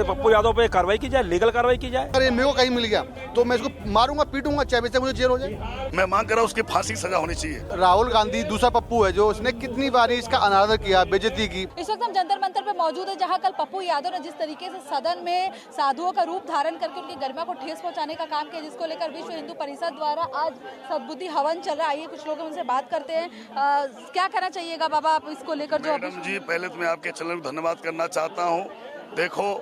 पप्पू यादव पे कार्रवाई की जाए, लीगल कार्रवाई की जाए। अरे मेरे को कहीं मिल गया तो मैं इसको मारूंगा, पीटूंगा, चाहे बेशक मुझे जेल हो जाए। मैं मांग कर रहा हूं उसकी फांसी की सजा होनी चाहिए। राहुल गांधी दूसरा पप्पू है जो उसने कितनी बार इसका अनादर किया, बेइज्जती की। इस वक्त हम जंतर मंतर पे मौजूद है, जहां कल पप्पू यादव ने जिस तरीके से सदन में साधुओं का रूप धारण करके उनकी गरिमा को ठेस पहुंचाने का काम किया, जिसको लेकर विश्व हिंदू परिषद द्वारा आज सद्बुद्धि हवन चल रहा है। आइए कुछ लोग उनसे बात करते हैं। क्या कहना चाहिएगा बाबा आप इसको लेकर? जो मैडम जी, पहले तो मैं आपके चैनल को धन्यवाद करना चाहता हूँ। देखो,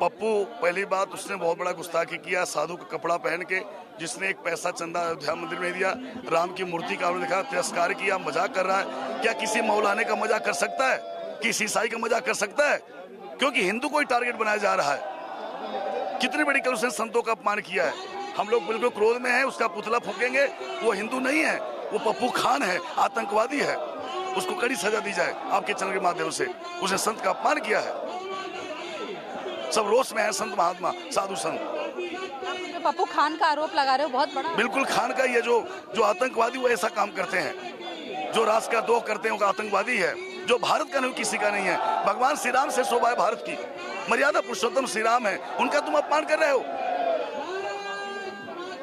पप्पू पहली बात उसने बहुत बड़ा गुस्ताखी किया, साधु का कपड़ा पहन के, जिसने एक पैसा चंदा अयोध्या मंदिर में दिया, राम की मूर्ति का उन्होंने देखा, तिरस्कार किया, मजाक कर रहा है। क्या किसी मौलाने का मजाक कर सकता है? किसी ईसाई का मजाक कर सकता है? क्योंकि हिंदू को ही टारगेट बनाया जा रहा है। कितनी बड़ी कल उसने संतों का अपमान किया है। हम लोग बिल्कुल क्रोध में हैं, उसका पुतला फूकेंगे। वो हिंदू नहीं है, वो पप्पू खान है, आतंकवादी है। उसको कड़ी सजा दी जाए आपके चैनल के माध्यम से। उसने संत का अपमान किया है। सब रोष में है, संत महात्मा साधु संत। पप्पू खान का आरोप लगा रहे हो, बहुत बड़ा। बिल्कुल खान का ये जो आतंकवादी वो ऐसा काम करते हैं, जो राष्ट्र का द्रोह करते हैं, वो आतंकवादी है। जो भारत का नहीं, किसी का नहीं है। भगवान श्री राम से शोभा है भारत की, मर्यादा पुरुषोत्तम श्री राम है, उनका तुम अपमान कर रहे हो।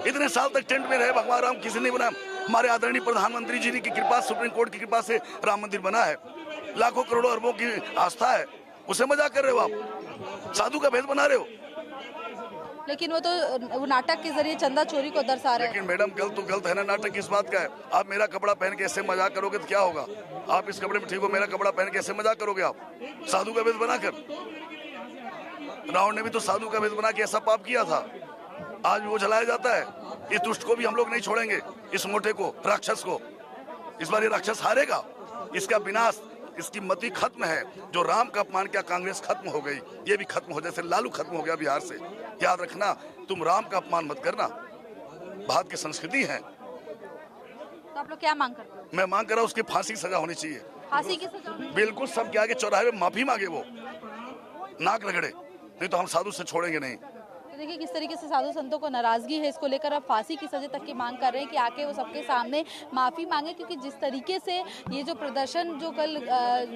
इतने साल तक टेंट में रहे भगवान राम, किसी ने बना। हमारे आदरणीय प्रधानमंत्री जी की कृपा, सुप्रीम कोर्ट की कृपा से राम मंदिर बना है। लाखों करोड़ों अरबों की आस्था है, उसे मजाक कर रहे हो आप, साधु का भेद बना रहे हो। लेकिन वो तो वो नाटक के जरिए चंदा चोरी को दर्शा रहे हैं। लेकिन मैडम गलत तो गलत है ना, नाटक किस बात का है? आप मेरा कपड़ा पहन के ऐसे मजाक करोगे तो क्या होगा? आप इस कपड़े में ठीक हो, मेरा कपड़ा पहन के ऐसे मजाक करोगे आप, साधु का भेद बनाकर? रावण ने भी तो साधु का भेद बना के ऐसा पाप किया था, आज भी वो जलाया जाता है। इस दुष्ट को भी हम लोग नहीं छोड़ेंगे, इस मोटे को, राक्षस को। इस बार ये राक्षस हारेगा, इसका विनाश, इसकी मति खत्म है। जो राम का अपमान किया, कांग्रेस खत्म हो गई, ये भी खत्म हो, जैसे लालू खत्म हो गया बिहार से। याद रखना, तुम राम का अपमान मत करना, भारत की संस्कृति है। तो आप लोग क्या मांग करते हो? मैं मांग कर रहा हूं उसकी फांसी की सजा होनी चाहिए। फांसी की सजा? बिल्कुल, सबके आगे चौराहे में माफी मांगे, वो नाक रगड़े, नहीं तो हम साधु से छोड़ेंगे नहीं। तो देखिए किस तरीके से साधु संतों को नाराजगी है, इसको लेकर अब फांसी की सजा तक की मांग कर रहे हैं कि आके वो सबके सामने माफी मांगे। क्योंकि जिस तरीके से ये जो प्रदर्शन जो कल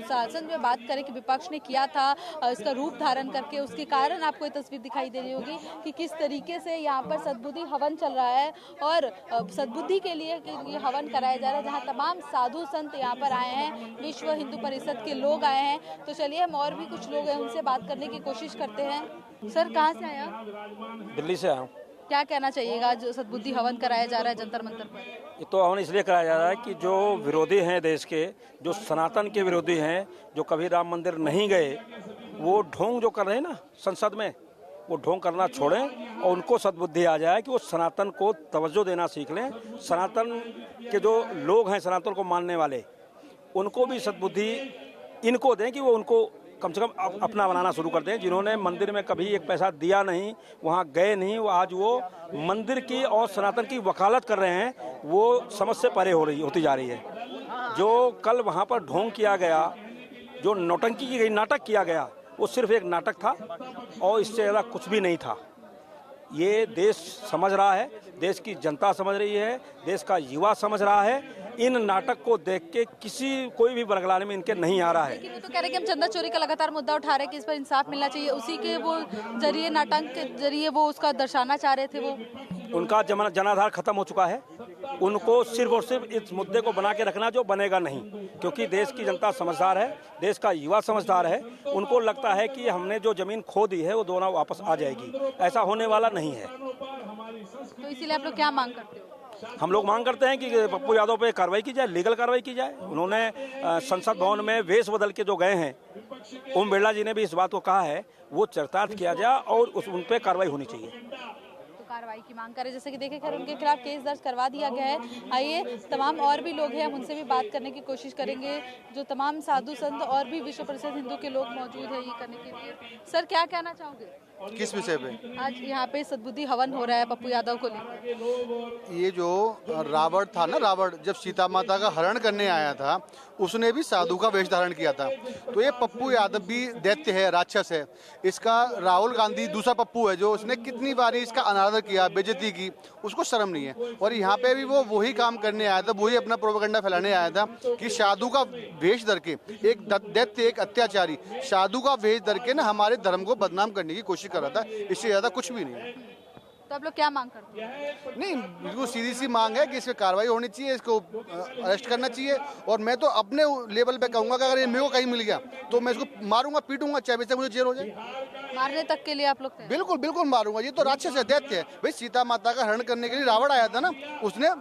शासन में बात करें कि विपक्ष ने किया था, इसका रूप धारण करके, उसके कारण आपको ये तस्वीर दिखाई दे रही होगी कि किस तरीके से यहाँ पर सद्बुद्धि हवन चल रहा है और सद्बुद्धि के लिए ये हवन कराया जा रहा है, जहाँ तमाम साधु संत यहाँ पर आए हैं, विश्व हिंदू परिषद के लोग आए हैं। तो चलिए हम और भी कुछ लोग हैं, उनसे बात करने की कोशिश करते हैं। सर, कहाँ से आया? दिल्ली से आया हूँ। क्या कहना चाहिएगा जो सद्बुद्धि हवन कराया जा रहा है जंतर मंतर पर? ये तो हवन इसलिए कराया जा रहा है कि जो विरोधी हैं देश के, जो सनातन के विरोधी हैं, जो कभी राम मंदिर नहीं गए, वो ढोंग जो कर रहे हैं ना संसद में, वो ढोंग करना छोड़ें और उनको सद्बुद्धि आ जाए कि वो सनातन को तवज्जो देना सीख लें। सनातन के जो लोग हैं, सनातन को मानने वाले, उनको भी सद्बुद्धि इनको दें कि वो उनको कम से कम अपना बनाना शुरू कर दें। जिन्होंने मंदिर में कभी एक पैसा दिया नहीं, वहाँ गए नहीं, वो आज वो मंदिर की और सनातन की वकालत कर रहे हैं, वो समझ से परे होती जा रही है। जो कल वहाँ पर ढोंग किया गया, जो नौटंकी की गई, नाटक किया गया, वो सिर्फ एक नाटक था और इससे ज़्यादा कुछ भी नहीं था। ये देश समझ रहा है, देश की जनता समझ रही है, देश का युवा समझ रहा है। इन नाटक को देख के कोई भी बरगलाने में इनके नहीं आ रहा है। लेकिन वो तो कह रहे हैं कि हम चंदा चोरी का लगातार मुद्दा उठा रहे हैं कि इस पर इंसाफ मिलना चाहिए, उसी के वो जरिए, नाटक के जरिए वो उसका दर्शाना चाह रहे थे। वो उनका जनाधार खत्म हो चुका है। उनको सिर्फ और सिर्फ इस मुद्दे को बना के रखना, जो बनेगा नहीं, क्योंकि देश की जनता समझदार है, देश का युवा समझदार है। उनको लगता है कि हमने जो जमीन खो दी है वो दोनों वापस आ जाएगी, ऐसा होने वाला नहीं है। तो इसीलिए आप लोग क्या मांग करते हो? हम लोग मांग करते हैं कि पप्पू यादव पे कार्रवाई की जाए, लीगल कार्रवाई की जाए। उन्होंने संसद भवन में वेश बदल के जो गए हैं, ओम बिरला जी ने भी इस बात को कहा है, वो चरितार्थ किया जाए और उन पे कार्रवाई होनी चाहिए। कार्रवाई की मांग करें, जैसे कि देखें खैर उनके खिलाफ केस दर्ज करवा दिया गया है। आइए तमाम और भी लोग हैं, हम उनसे भी बात करने की कोशिश करेंगे। जो तमाम साधु संत और भी विश्व प्रसिद्ध हिंदू के लोग मौजूद हैं ये करने के लिए। सर, क्या कहना चाहोगे? किस विषय पे? आज यहाँ पे सद्बुद्धि हवन हो रहा है पप्पू यादव को लेकर। ये जो रावण था ना, रावण जब सीता माता का हरण करने आया था, उसने भी साधु का वेश धारण किया था। तो ये पप्पू यादव भी दैत्य है, राक्षस है। इसका राहुल गांधी दूसरा पप्पू है जो उसने कितनी बार इसका अनादर किया, बेइज्जती की, उसको शर्म नहीं है। और यहाँ पे भी वो वही काम करने आया था, वही अपना प्रोपेगेंडा फैलाने आया था कि साधु का वेश धर के, एक दैत्य, एक अत्याचारी साधु का वेश धर के ना हमारे धर्म को बदनाम करने की कोशिश कोशिश कर रहा था, इससे ज़्यादा कुछ भी नहीं है। तो आप लोग क्या मांग करते हैं? नहीं, बिल्कुल सीधी सी मांग है कि इस पर कार्रवाई होनी चाहिए, इसको अरेस्ट करना चाहिए। और मैं तो अपने लेवल पे कहूँगा कि अगर ये मेरे को कहीं मिल गया तो मैं इसको मारूंगा, पीटूंगा, चाहे वैसे मुझे जेल हो जाए। मारने तक के लिए आप लोग तैयार? बिल्कुल बिल्कुल मारूंगा। ये तो राक्षस है, दैत्य है भाई। सीता माता का हरण करने के लिए रावण आया था ना, उसने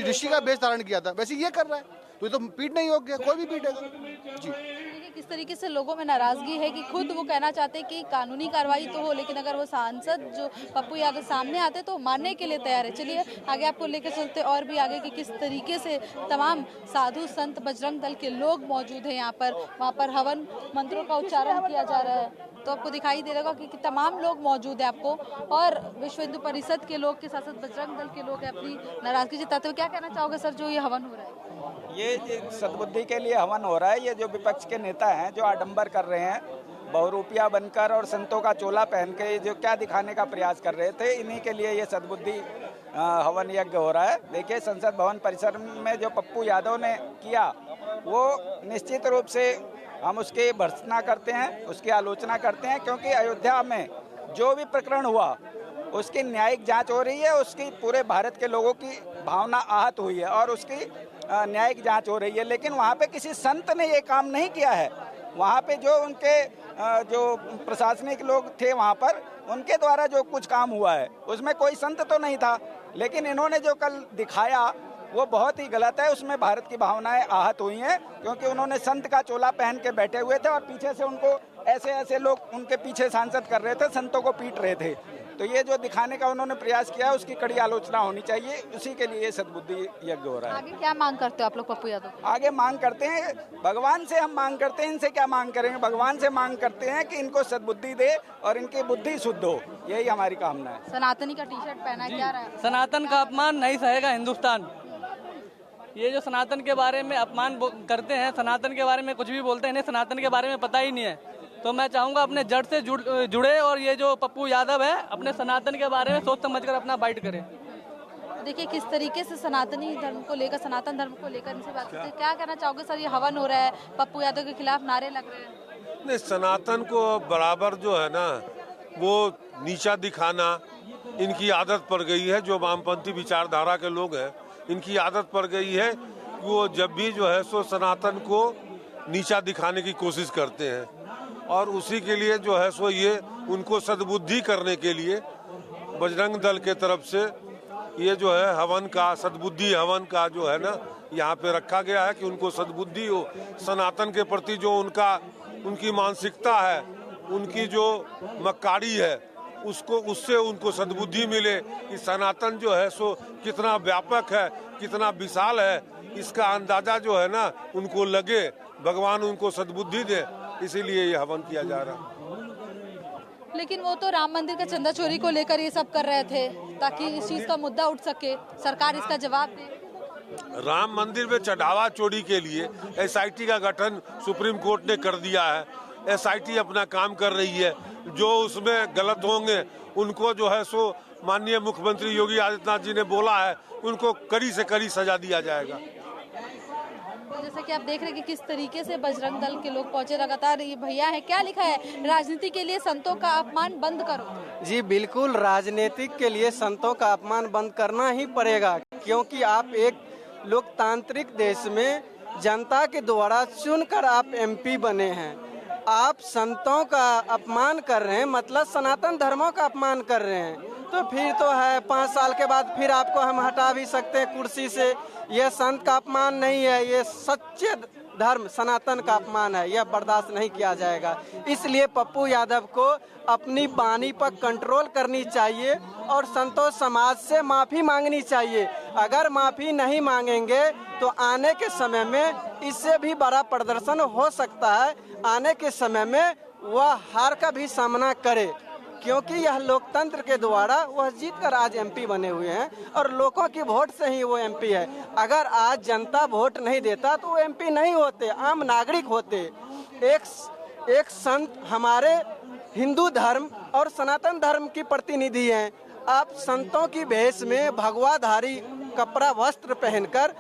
ऋषि का वेश धारण किया था, वैसे ये कर रहा है, तो ये तो पीटना ही योग्य है, कोई भी पीटेगा जी। देखिए किस तरीके से लोगों में नाराजगी है कि खुद वो कहना चाहते हैं कि कानूनी कार्रवाई तो हो, लेकिन अगर वो सांसद जो पप्पू यादव सामने आते तो मारने के लिए तैयार है। चलिए आगे आपको लेकर चलते और भी आगे कि किस तरीके से तमाम साधु संत बजरंग दल के लोग मौजूद हैं यहाँ पर। वहाँ पर हवन मंत्रों का उच्चारण किया जा रहा है, तो आपको दिखाई दे रहा कि तमाम लोग मौजूद है आपको, और विश्व हिंदू परिषद के लोग के साथ साथ बजरंग दल के लोग अपनी नाराजगी जताते हुए। क्या कहना चाहोगे सर, जो ये हवन हो रहा है? ये सद्बुद्धि के लिए हवन हो रहा है। ये जो विपक्ष के नेता हैं जो आडंबर कर रहे हैं, बहुरूपिया बनकर और संतों का चोला पहन के जो क्या दिखाने का प्रयास कर रहे थे, इन्हीं के लिए ये सद्बुद्धि हवन यज्ञ हो रहा है। देखिए संसद भवन परिसर में जो पप्पू यादव ने किया वो निश्चित रूप से हम उसकी भर्त्सना करते हैं, उसकी आलोचना करते हैं, क्योंकि अयोध्या में जो भी प्रकरण हुआ उसकी न्यायिक जांच हो रही है, उसकी पूरे भारत के लोगों की भावना आहत हुई है और उसकी न्यायिक जांच हो रही है। लेकिन वहाँ पे किसी संत ने ये काम नहीं किया है। वहाँ पे जो उनके जो प्रशासनिक लोग थे वहाँ पर, उनके द्वारा जो कुछ काम हुआ है उसमें कोई संत तो नहीं था, लेकिन इन्होंने जो कल दिखाया वो बहुत ही गलत है। उसमें भारत की भावनाएं आहत हुई हैं, क्योंकि उन्होंने संत का चोला पहन के बैठे हुए थे और पीछे से उनको ऐसे ऐसे लोग उनके पीछे सांसद कर रहे थे, संतों को पीट रहे थे। तो ये जो दिखाने का उन्होंने प्रयास किया है उसकी कड़ी आलोचना होनी चाहिए। उसी के लिए सद्बुद्धि यज्ञ हो रहा है। आगे क्या मांग करते हो आप लोग पप्पू यादव? आगे मांग करते हैं भगवान से, हम मांग करते हैं, इनसे क्या मांग करेंगे, भगवान से मांग करते हैं कि इनको सद्बुद्धि दे और इनकी बुद्धि शुद्ध हो, यही हमारी कामना है। सनातनी का टी शर्ट पहना है, क्या रहा है? सनातन का अपमान नहीं सहेगा हिंदुस्तान। ये जो सनातन के बारे में अपमान करते हैं, सनातन के बारे में कुछ भी बोलते हैं, इन्हें सनातन के बारे में पता ही नहीं है। तो मैं चाहूँगा अपने जड़ से जुड़े और ये जो पप्पू यादव है अपने सनातन के बारे में सोच समझकर अपना बाइट करें। देखिए किस तरीके से सनातनी धर्म को लेकर, सनातन धर्म को लेकर इनसे बात करते हैं। क्या कहना चाहोगे सर, ये हवन हो रहा है, पप्पू यादव के खिलाफ नारे लग रहे हैं? नहीं, सनातन को बराबर जो है ना वो नीचा दिखाना इनकी आदत पड़ गई है। जो वामपंथी विचारधारा के लोग हैं इनकी आदत पड़ गई है कि वो जब भी जो है सो सनातन को नीचा दिखाने की कोशिश करते हैं, और उसी के लिए जो है सो ये उनको सद्बुद्धि करने के लिए बजरंग दल के तरफ से ये जो है हवन का, सद्बुद्धि हवन का जो है ना यहाँ पे रखा गया है कि उनको सद्बुद्धि हो। सनातन के प्रति जो उनकी मानसिकता है, उनकी जो मक्कारी है, उससे उनको सद्बुद्धि मिले कि सनातन जो है सो कितना व्यापक है, कितना विशाल है, इसका अंदाजा जो है ना उनको लगे, भगवान उनको सद्बुद्धि दे, इसीलिए ये हवन किया जा रहा है। लेकिन वो तो राम मंदिर का चंदा चोरी को लेकर ये सब कर रहे थे ताकि इस चीज का मुद्दा उठ सके, सरकार इसका जवाब दे। राम मंदिर में चढ़ावा चोरी के लिए एसआईटी का गठन सुप्रीम कोर्ट ने कर दिया है। एसआईटी अपना काम कर रही है, जो उसमें गलत होंगे उनको जो है सो माननीय मुख्यमंत्री योगी आदित्यनाथ जी ने बोला है उनको कड़ी से कड़ी सजा दिया जाएगा। तो जैसे कि आप देख रहे हैं कि किस तरीके से बजरंग दल के लोग पहुंचे, लगातार ये भैया है, क्या लिखा है, राजनीति के लिए संतों का अपमान बंद करो। जी बिल्कुल, राजनीतिक के लिए संतों का अपमान बंद करना ही पड़ेगा, क्योंकि आप एक लोकतांत्रिक देश में जनता के द्वारा चुनकर आप एमपी बने हैं। आप संतों का अपमान कर रहे हैं, मतलब सनातन धर्मों का अपमान कर रहे हैं, तो फिर तो है 5 साल के बाद फिर आपको हम हटा भी सकते हैं कुर्सी से। यह संत का अपमान नहीं है, ये सच्चे धर्म सनातन का अपमान है, यह बर्दाश्त नहीं किया जाएगा। इसलिए पप्पू यादव को अपनी वाणी पर कंट्रोल करनी चाहिए और संतों समाज से माफ़ी मांगनी चाहिए। अगर माफ़ी नहीं मांगेंगे तो आने के समय में इससे भी बड़ा प्रदर्शन हो सकता है। आने के समय में वह हार का भी सामना करे, क्योंकि यह लोकतंत्र के द्वारा वह जीतकर आज एमपी बने हुए हैं और लोगों की वोट से ही वो एमपी है। अगर आज जनता वोट नहीं देता तो वो एमपी नहीं होते, आम नागरिक होते। एक संत हमारे हिंदू धर्म और सनातन धर्म की प्रतिनिधि हैं। आप संतों की भेष में भगवाधारी कपड़ा वस्त्र पहनकर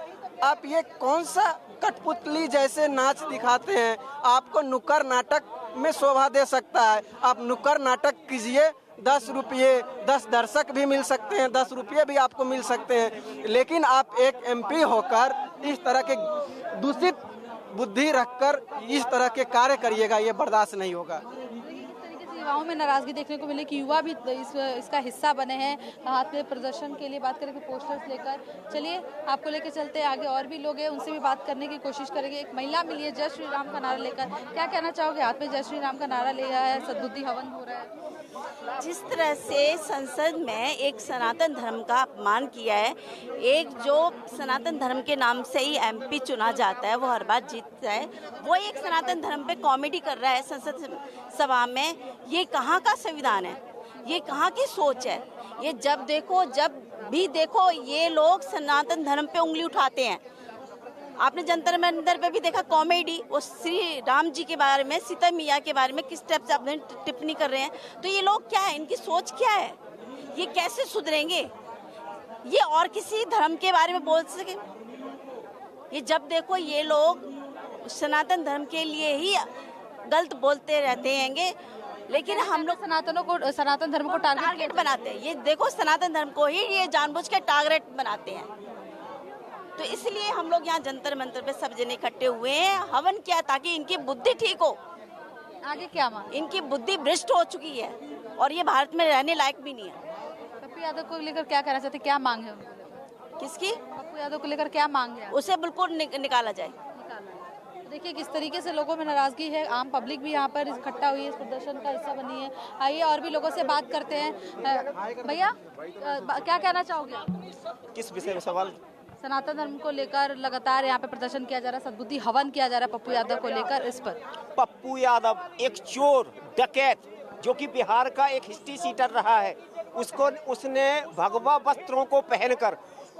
आप ये कौन सा कठपुतली जैसे नाच दिखाते हैं। आपको नुक्कड़ नाटक में शोभा दे सकता है, आप नुक्कड़ नाटक कीजिए, 10 रुपये 10 दर्शक भी मिल सकते हैं, 10 रुपये भी आपको मिल सकते हैं। लेकिन आप एक MP होकर इस तरह के दूषित बुद्धि रखकर इस तरह के कार्य करिएगा, ये बर्दाश्त नहीं होगा। युवाओं में नाराजगी देखने को मिले कि युवा भी इसका हिस्सा बने हैं, हाथ में प्रदर्शन के लिए बात करेंगे, पोस्टर्स लेकर। चलिए आपको लेकर चलते हैं आगे, और भी लोग हैं उनसे भी बात करने की कोशिश करेंगे। एक महिला मिली है जय श्री राम का नारा लेकर, क्या कहना चाहोगे? हाथ में जय श्री राम का नारा लिया है, सद्बुद्धि हवन हो रहा है। जिस तरह से संसद में एक सनातन धर्म का अपमान किया है, एक जो सनातन धर्म के नाम से ही MP चुना जाता है, वो हर बार जीतता है, वो एक सनातन धर्म पे कॉमेडी कर रहा है संसद सभा में। ये कहाँ का संविधान है? ये कहाँ की सोच है? ये जब भी देखो ये लोग सनातन धर्म पे उंगली उठाते हैं। आपने जंतर मंतर पे भी देखा कॉमेडी, वो श्री राम जी के बारे में, सीता मैया के बारे में किस टाइप से अपने टिप्पणी कर रहे हैं। तो ये लोग क्या है, इनकी सोच क्या है? ये कैसे सुधरेंगे? ये और किसी धर्म के बारे में बोल सके? ये जब देखो ये लोग सनातन धर्म के लिए ही गलत बोलते रहते हैंगे, लेकिन हम लोग सनातन धर्म को टारगेट बनाते हैं। ये देखो सनातन धर्म को ही ये जानबूझ के टारगेट बनाते हैं। तो इसलिए हम लोग यहाँ जंतर मंतर पे सब जने इकट्ठे हुए हैं, हवन किया ताकि इनकी बुद्धि ठीक हो। आगे क्या मांग? इनकी बुद्धि भ्रष्ट हो चुकी है और ये भारत में रहने लायक भी नहीं है। पप्पू यादव को लेकर क्या कहना चाहते, क्या मांग है? किसकी? पप्पू यादव को लेकर क्या मांग है? उसे बिल्कुल निकाला जाए। देखिए किस तरीके से लोगों में नाराजगी है, आम पब्लिक भी यहाँ पर इकट्ठा हुई है, इस प्रदर्शन का हिस्सा बनी है। आइए और भी लोगों से बात करते हैं। भैया क्या कहना चाहोगे? किस विषय में सवाल? सनातन धर्म को लेकर लगातार यहाँ पे प्रदर्शन किया जा रहा है, सद्बुद्धि हवन किया जा रहा है पप्पू यादव को लेकर, इस पर। पप्पू यादव एक चोर डकैत जो कि बिहार का एक हिस्ट्री सीटर रहा है, उसने भगवा वस्त्रों को पहनकर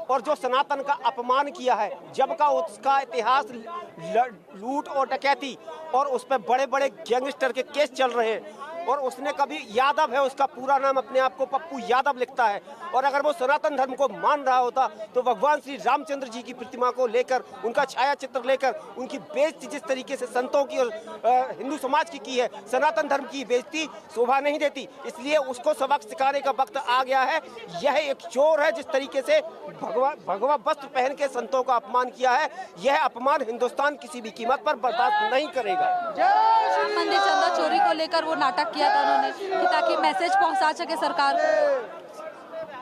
और जो सनातन का अपमान किया है, जब का उसका इतिहास लूट और डकैती और उस पर बड़े बड़े गैंगस्टर के केस चल रहे हैं, और उसने कभी यादव है, उसका पूरा नाम अपने आप को पप्पू यादव लिखता है। और अगर वो सनातन धर्म को मान रहा होता तो भगवान श्री रामचंद्र जी की प्रतिमा को लेकर, उनका छाया चित्र लेकर उनकी बेइज्जती जिस तरीके से संतों की और हिंदू समाज की है, सनातन धर्म की बेइज्जती शोभा नहीं देती। इसलिए उसको सबक सिखाने का वक्त आ गया है। यह एक चोर है, जिस तरीके से भगवा वस्त्र पहन के संतों का अपमान किया है, यह अपमान हिंदुस्तान किसी भी कीमत पर बर्दाश्त नहीं करेगा। राम मंदिर चंदा चोरी को लेकर वो नाटक किया था उन्होंने कि ताकि मैसेज पहुंचा सके सरकार को।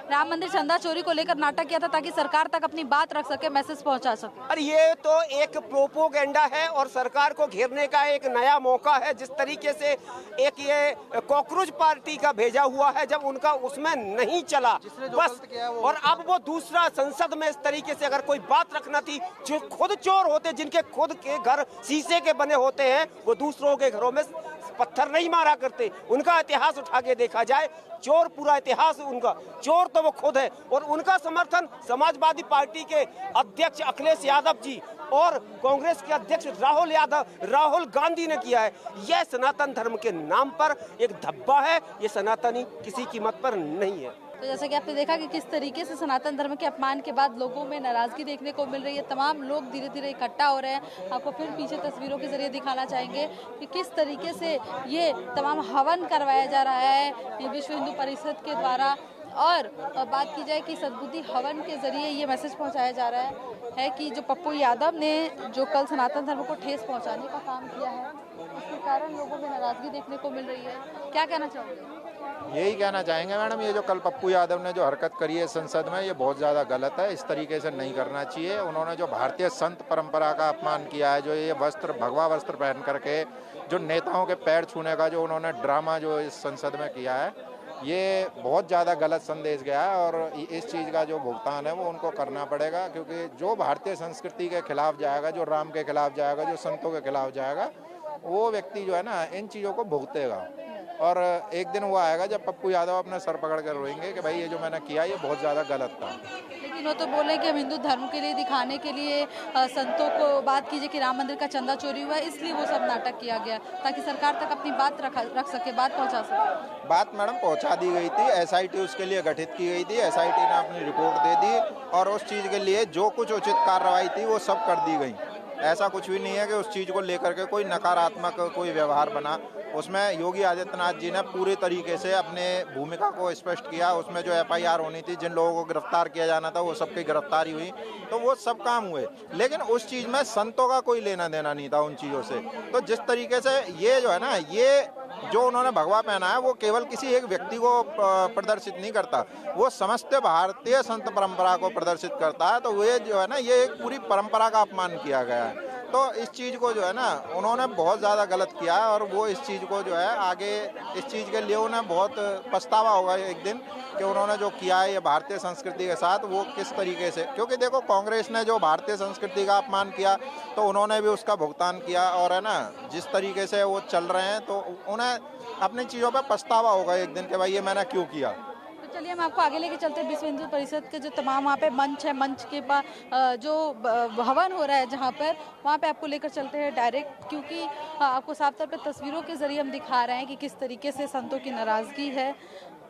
राम मंदिर चंदा चोरी को लेकर नाटक किया था ताकि सरकार तक अपनी बात रख सके, मैसेज पहुंचा सके। और ये तो एक प्रोपोगेंडा है और सरकार को घेरने का एक नया मौका है। जिस तरीके से एक ये कॉकरोच पार्टी का भेजा हुआ है, जब उनका उसमें नहीं चला बस, और अब वो दूसरा संसद में इस तरीके से अगर कोई बात रखना थी, जो खुद चोर होते, जिनके खुद के घर शीशे के बने होते हैं, वो दूसरों के घरों में पत्थर नहीं मारा करते। उनका इतिहास उठा के देखा जाए, चोर पूरा इतिहास उनका, चोर तो वो खुद है। और उनका समर्थन समाजवादी पार्टी के अध्यक्ष अखिलेश यादव जी और कांग्रेस के अध्यक्ष राहुल गांधी ने किया है। यह सनातन धर्म के नाम पर एक धब्बा है, ये सनातनी किसी कीमत पर नहीं है। तो जैसा कि आपने देखा कि किस तरीके से सनातन धर्म के अपमान के बाद लोगों में नाराजगी देखने को मिल रही है, तमाम लोग धीरे धीरे इकट्ठा हो रहे हैं। आपको फिर पीछे तस्वीरों के जरिए दिखाना चाहेंगे कि किस तरीके से ये तमाम हवन करवाया जा रहा है विश्व हिंदू परिषद के द्वारा। और बात की जाए कि सद्बुद्धि हवन के जरिए ये मैसेज पहुंचाया जा रहा है कि जो पप्पू यादव ने जो कल सनातन धर्म को ठेस पहुंचाने का काम किया है, उसके कारण लोगों में नाराजगी देखने को मिल रही है। क्या कहना चाहोगे? यही कहना चाहेंगे मैडम, ये जो कल पप्पू यादव ने जो हरकत करी है संसद में, ये बहुत ज़्यादा गलत है। इस तरीके से नहीं करना चाहिए। उन्होंने जो भारतीय संत परंपरा का अपमान किया है, जो ये वस्त्र भगवा वस्त्र पहन करके जो नेताओं के पैर छूने का जो उन्होंने ड्रामा जो इस संसद में किया है, ये बहुत ज़्यादा गलत संदेश गया है। और इस चीज़ का जो भुगतान है वो उनको करना पड़ेगा, क्योंकि जो भारतीय संस्कृति के खिलाफ जाएगा, जो राम के खिलाफ जाएगा, जो संतों के खिलाफ जाएगा, वो व्यक्ति जो है ना इन चीज़ों को भुगतेगा। और एक दिन वो आएगा जब पप्पू यादव अपने सर पकड़ कर रोएंगे कि भाई ये जो मैंने किया ये बहुत ज़्यादा गलत था। लेकिन वो तो बोले कि हम हिंदू धर्म के लिए दिखाने के लिए संतों को बात कीजिए कि राम मंदिर का चंदा चोरी हुआ है, इसलिए वो सब नाटक किया गया ताकि सरकार तक अपनी बात रख सके, बात पहुंचा सके। बात मैडम पहुंचा दी गई थी, SIT उसके लिए गठित की गई थी, SIT ने अपनी रिपोर्ट दे दी और उस चीज़ के लिए जो कुछ उचित कार्रवाई थी वो सब कर दी गई। ऐसा कुछ भी नहीं है कि उस चीज़ को लेकर के कोई नकारात्मक कोई व्यवहार बना। उसमें योगी आदित्यनाथ जी ने पूरे तरीके से अपने भूमिका को स्पष्ट किया। उसमें जो FIR होनी थी, जिन लोगों को गिरफ्तार किया जाना था, वो सबकी गिरफ्तारी हुई, तो वो सब काम हुए। लेकिन उस चीज़ में संतों का कोई लेना देना नहीं था उन चीज़ों से। तो जिस तरीके से ये जो है ना, ये जो उन्होंने भगवा पहना है वो केवल किसी एक व्यक्ति को प्रदर्शित नहीं करता, वो समस्त भारतीय संत परंपरा को प्रदर्शित करता है। तो वे जो है ना, ये एक पूरी परंपरा का अपमान किया गया है। तो इस चीज़ को जो है ना, उन्होंने बहुत ज़्यादा गलत किया है और वो इस चीज़ को जो है आगे इस चीज़ के लिए उन्हें बहुत पछतावा होगा एक दिन कि उन्होंने जो किया है ये भारतीय संस्कृति के साथ, वो किस तरीके से। क्योंकि देखो, कांग्रेस ने जो भारतीय संस्कृति का अपमान किया तो उन्होंने भी उसका भुगतान किया, और है ना, जिस तरीके से वो चल रहे हैं तो उन्हें अपनी चीज़ों पर पछतावा होगा एक दिन कि भाई ये मैंने क्यों किया। चलिए हम आपको आगे लेके चलते हैं। विश्व हिंदू परिषद के जो तमाम वहाँ पे मंच है, मंच के पास जो हवन हो रहा है जहाँ पर, वहाँ पे आपको लेकर चलते हैं डायरेक्ट, क्योंकि आपको साफ तौर पे तस्वीरों के जरिए हम दिखा रहे हैं कि किस तरीके से संतों की नाराज़गी है,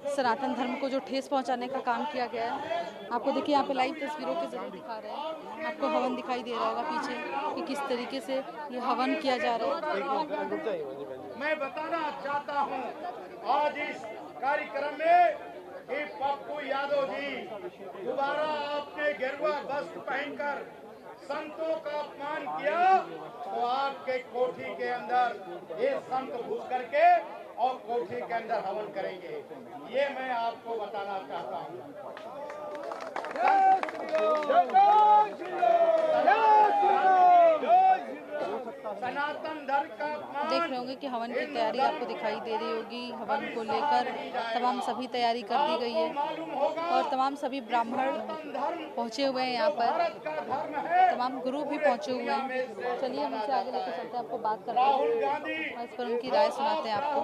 सनातन धर्म को जो ठेस पहुँचाने का काम किया गया है। आपको देखिए यहाँ पे लाइव तस्वीरों के जरिए दिखा रहे हैं, आपको हवन दिखाई दे रहा होगा पीछे कि किस तरीके से ये हवन किया जा रहा है। मैं बताना चाहता हूँ आज इस कार्यक्रम में कि पप्पू यादव जी दोबारा आपने गेरुआ वस्त्र पहनकर संतों का अपमान किया तो आपके कोठी के अंदर ये संत घुस करके और कोठी के अंदर हवन करेंगे, ये मैं आपको बताना चाहता हूँ। सनातन धर्म का देख रहे होंगे कि हवन की तैयारी आपको दिखाई दे रही होगी। हवन को लेकर तमाम सभी तैयारी कर दी गई है और तमाम सभी ब्राह्मण पहुंचे हुए हैं यहाँ पर, तमाम गुरु भी पहुंचे हुए हैं। चलिए हम उनसे आगे लेकर चलते हैं, आपको बात करते हैं, इस पर उनकी राय सुनाते हैं आपको।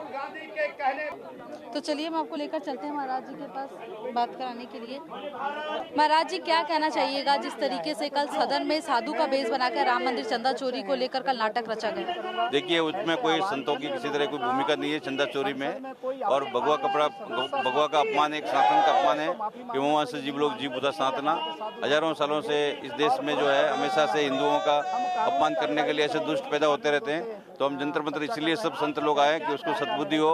तो चलिए हम आपको लेकर चलते हैं महाराज जी के पास बात कराने के लिए। महाराज जी, क्या कहना चाहिएगा जिस तरीके से कल सदन में साधु का भेष बनाकर राम मंदिर चंदा चोरी को लेकर कल नाटक रचा गया? देखिए, उसमें कोई संतों की किसी तरह कोई भूमिका नहीं है चंदा चोरी में, और भगवा का अपमान एक सनातन का अपमान है कि वहाँ से जीव लोग जीव बुधा सनातना हजारों सालों से इस देश में जो है हमेशा से हिंदुओं का अपमान करने के लिए ऐसे दुष्ट पैदा होते रहते हैं। तो हम जंतर मंत्र इसलिए सब संत लोग आए कि उसको सद्बुद्धि हो,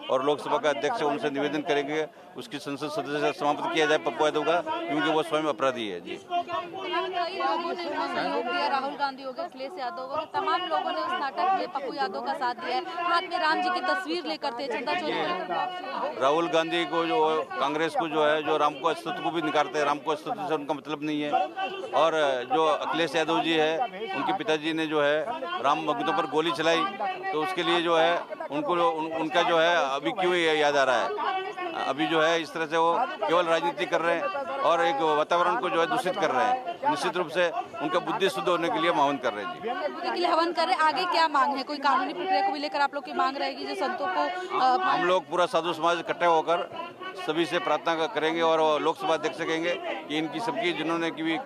और लोकसभा का अध्यक्ष उनसे निवेदन करेंगे उसकी संसद सदस्य समाप्त किया जाए पप्पू यादव का, क्योंकि वो स्वयं अपराधी है। जी, कई लोगों ने सहयोग दिया, राहुल गांधी हो गए, अखिलेश यादव हो गए, तमाम लोगों ने उस नाटक में पप्पू यादव का साथ दिया है। हाथ में राम जी की तस्वीर लेकर थे, चंदा चोरी को लेकर। राहुल गांधी को जो कांग्रेस को जो है जो राम को अस्तित्व को भी निकारते हैं, राम को अस्तित्व से उनका मतलब नहीं है। और जो अखिलेश यादव जी है, उनके पिताजी ने जो है राम भक्तों पर गोली चलाई, तो उसके लिए जो है उनको उनका जो है अभी क्यों याद आ रहा है? अभी जो है इस तरह से वो केवल राजनीति कर रहे हैं और एक वातावरण को जो है दूषित कर रहे हैं। निश्चित रूप से उनका बुद्धि शुद्ध होने के लिए हवन कर रहे हैं। जी, बुद्धि के लिए हवन कर रहे हैं। आगे क्या मांग है? कोई कानूनी प्रक्रिया को भी लेकर आप लोग की मांग रहेगी जो संतों को? हम लोग पूरा साधु समाज इकट्ठे होकर सभी से प्रार्थना करेंगे और लोकसभा अध्यक्ष कहेंगे कि इनकी सबकी जिन्होंने की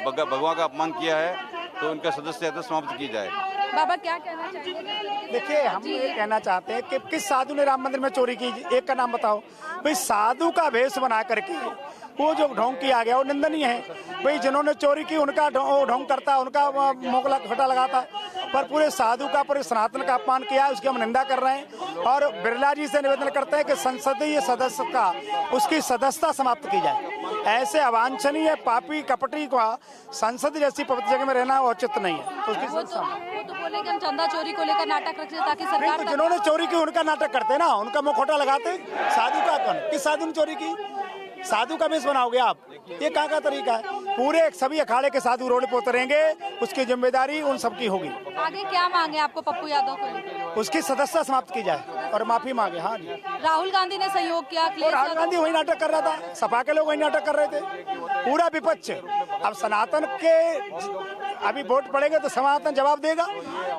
भगवान का अपमान किया है तो उनका सदस्यता समाप्त की जाए। बाबा, क्या कहना चाहेंगे? देखिए, हम ये कहना चाहते हैं कि किस साधु ने राम मंदिर में चोरी की, एक का नाम बताओ भाई। साधु का भेष बना करके वो जो ढोंग किया गया वो निंदनीय है भाई। जिन्होंने चोरी की उनका ढोंग करता, उनका मोगला फटा लगाता, पर पूरे साधु का, पूरे सनातन का अपमान किया है, उसकी हम निंदा कर रहे हैं। और बिरला जी से निवेदन करते हैं कि संसदीय सदस्य का उसकी सदस्यता समाप्त की जाए। ऐसे अवांछनीय पापी कपटी का संसद जैसी पवित्र जगह में रहना उचित नहीं है। तो उसकी वो तो बोले कि हम चंदा चोरी को लेकर नाटक रखते ताकि सरकार, तो जिन्होंने चोरी की उनका नाटक करते ना, उनका मुखौटा लगाते। साधु का कौन? किस साधु ने चोरी की? साधु का भेष बनाओगे आप? ये कहाँ का तरीका है? पूरे सभी अखाड़े के साधु रोड पर उतरेंगे, उसकी जिम्मेदारी उन सबकी होगी। आगे क्या मांगे आपको पप्पू यादव को? उसकी सदस्यता समाप्त की जाए और माफी मांगे। हाँ जी, राहुल गांधी ने सहयोग किया, राहुल गांधी वही नाटक कर रहा था, सपा के लोग वही नाटक कर रहे थे, पूरा विपक्ष। अब सनातन के अभी वोट पड़ेगा तो सनातन जवाब देगा।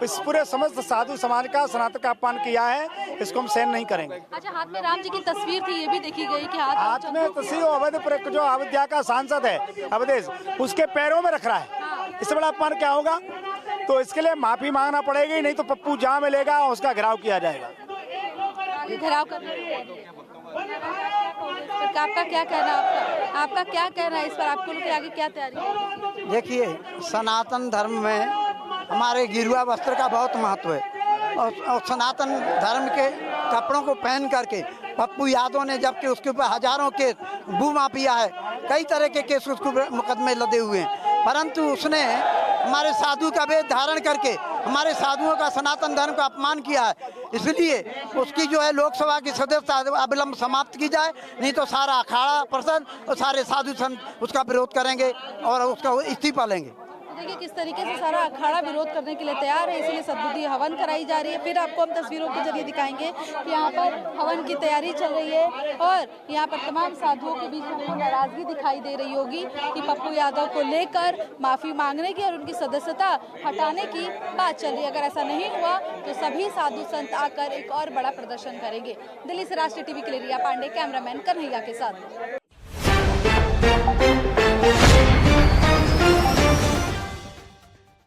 इस पूरे समस्त साधु समाज का सनातन का अपमान किया है, इसको हम सहन नहीं करेंगे। अच्छा, हाथ में राम जी की तस्वीर थी, ये भी देखी गई कि हाथ में तस्वीर अवध जो अयोध्या का सांसद है अवधेश, उसके पैरों में रख रहा है। इससे बड़ा अपमान क्या होगा? तो इसके लिए माफी मांगना पड़ेगी, नहीं तो पप्पू जहाँ मिलेगा उसका घेराव किया जाएगा। घेराव करना। आपका क्या कहना? आपका क्या कहना है इस पर? आपको लोग आगे क्या तैयारी? देखिए, सनातन धर्म में हमारे गिरुआ वस्त्र का बहुत महत्व है और सनातन धर्म के कपड़ों को पहन करके पप्पू यादव ने, जबकि उसके ऊपर हजारों केस भूमाफिया है, कई तरह के केस उसको मुकदमे लदे हुए हैं, परंतु उसने हमारे साधु का वेश धारण करके हमारे साधुओं का सनातन धर्म का अपमान किया है। इसलिए उसकी जो है लोकसभा की सदस्यता अविलंब समाप्त की जाए, नहीं तो सारा अखाड़ा परिषद और सारे साधु संत उसका विरोध करेंगे और उसका इस्तीफा लेंगे। देखिए किस तरीके से सारा अखाड़ा विरोध करने के लिए तैयार है, इसीलिए सद्बुद्धि हवन कराई जा रही है। फिर आपको हम तस्वीरों के जरिए दिखाएंगे कि यहाँ पर हवन की तैयारी चल रही है और यहाँ पर तमाम साधुओं के बीच में नाराजगी दिखाई दे रही होगी कि पप्पू यादव को लेकर माफी मांगने की और उनकी सदस्यता हटाने की बात चल रही है। अगर ऐसा नहीं हुआ तो सभी साधु संत आकर एक और बड़ा प्रदर्शन करेंगे। दिल्ली से राष्ट्रीय टीवी के लिए रिया पांडे, कैमरामैन कन्हैया के साथ।